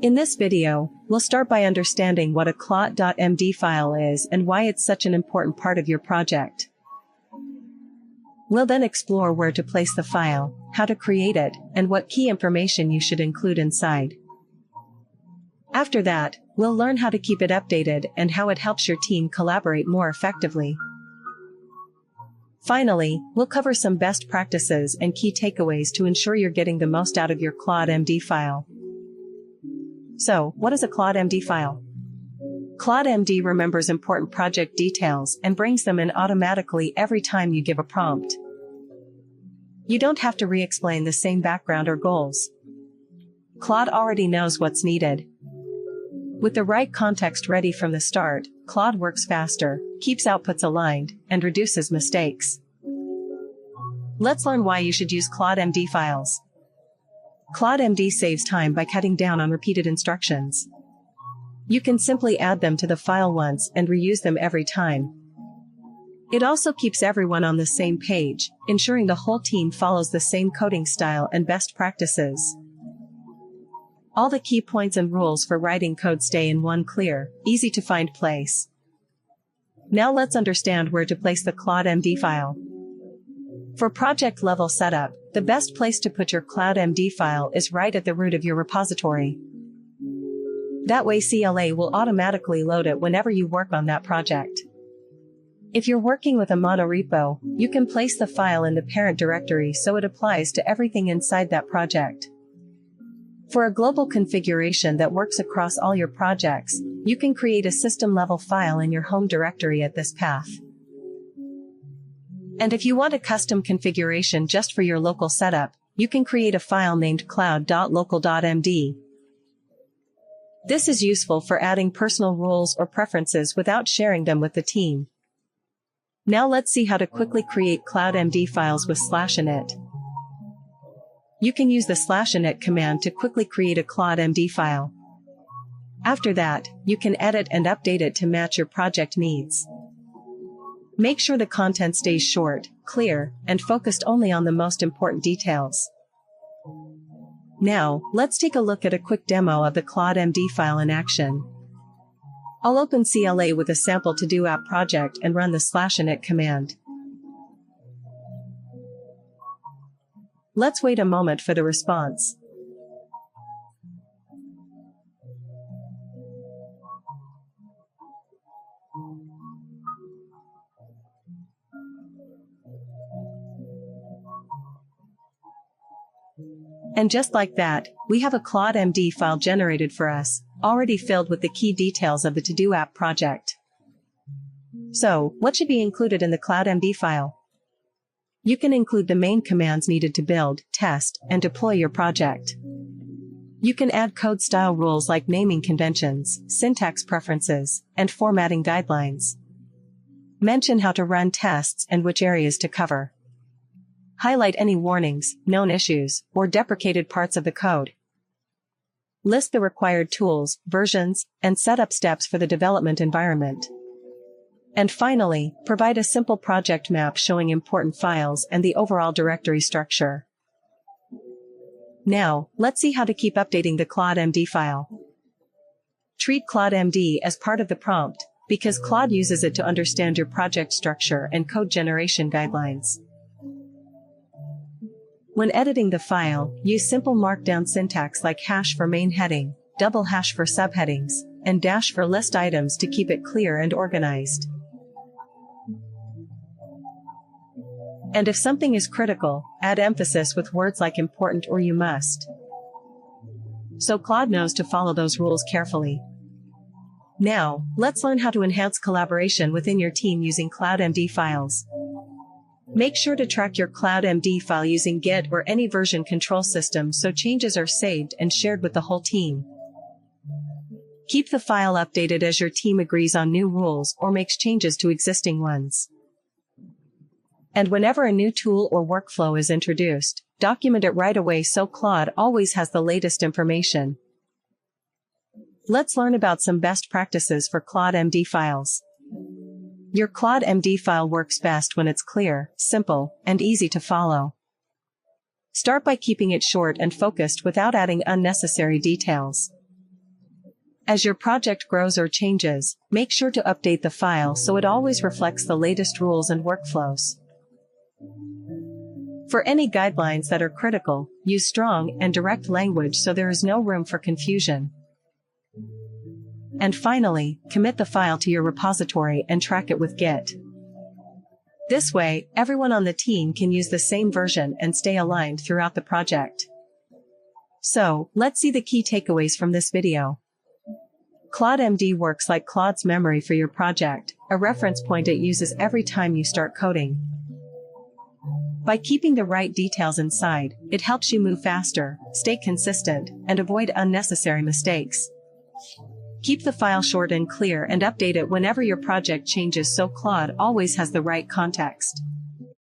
In this video, we'll start by understanding what a Claude.md file is and why it's such an important part of your project. We'll then explore where to place the file, how to create it, and what key information you should include inside. After that, we'll learn how to keep it updated and how it helps your team collaborate more effectively. Finally, we'll cover some best practices and key takeaways to ensure you're getting the most out of your Claude MD file. So, what is a Claude MD file? Claude MD remembers important project details and brings them in automatically every time you give a prompt. You don't have to re-explain the same background or goals. Claude already knows what's needed. With the right context ready from the start, Claude works faster, keeps outputs aligned, and reduces mistakes. Let's learn why you should use Claude MD files. Claude MD saves time by cutting down on repeated instructions. You can simply add them to the file once and reuse them every time. It also keeps everyone on the same page, ensuring the whole team follows the same coding style and best practices. All the key points and rules for writing code stay in one clear, easy-to-find place. Now let's understand where to place the Claude MD file. For project-level setup, the best place to put your Claude MD file is right at the root of your repository. That way CLA will automatically load it whenever you work on that project. If you're working with a mono-repo, you can place the file in the parent directory so it applies to everything inside that project. For a global configuration that works across all your projects, you can create a system-level file in your home directory at this path. And if you want a custom configuration just for your local setup, you can create a file named CLAUDE.local.md. This is useful for adding personal rules or preferences without sharing them with the team. Now let's see how to quickly create Claude MD files with /init. You can use the /init command to quickly create a Claude MD file. After that, you can edit and update it to match your project needs. Make sure the content stays short, clear, and focused only on the most important details. Now, let's take a look at a quick demo of the Claude MD file in action. I'll open CLA with a sample to-do app project and run the /init command. Let's wait a moment for the response. And just like that, we have a Claude MD file generated for us, already filled with the key details of the to-do app project. So, what should be included in the Claude MD file? You can include the main commands needed to build, test, and deploy your project. You can add code style rules like naming conventions, syntax preferences, and formatting guidelines. Mention how to run tests and which areas to cover. Highlight any warnings, known issues, or deprecated parts of the code. List the required tools, versions, and setup steps for the development environment. And finally, provide a simple project map showing important files and the overall directory structure. Now, let's see how to keep updating the Claude MD file. Treat Claude MD as part of the prompt, because Claude uses it to understand your project structure and code generation guidelines. When editing the file, use simple markdown syntax like hash for main heading, double hash for subheadings, and dash for list items to keep it clear and organized. And if something is critical, add emphasis with words like important or you must. So Claude knows to follow those rules carefully. Now, let's learn how to enhance collaboration within your team using Claude MD files. Make sure to track your Claude MD file using Git or any version control system so changes are saved and shared with the whole team. Keep the file updated as your team agrees on new rules or makes changes to existing ones. And whenever a new tool or workflow is introduced, document it right away so Claude always has the latest information. Let's learn about some best practices for Claude MD files. Your Claude MD file works best when it's clear, simple, and easy to follow. Start by keeping it short and focused without adding unnecessary details. As your project grows or changes, make sure to update the file so it always reflects the latest rules and workflows. For any guidelines that are critical, use strong and direct language so there is no room for confusion. And finally, commit the file to your repository and track it with Git. This way, everyone on the team can use the same version and stay aligned throughout the project. So, let's see the key takeaways from this video. Claude MD works like Claude's memory for your project, a reference point it uses every time you start coding. By keeping the right details inside, it helps you move faster, stay consistent, and avoid unnecessary mistakes. Keep the file short and clear and update it whenever your project changes so Claude always has the right context.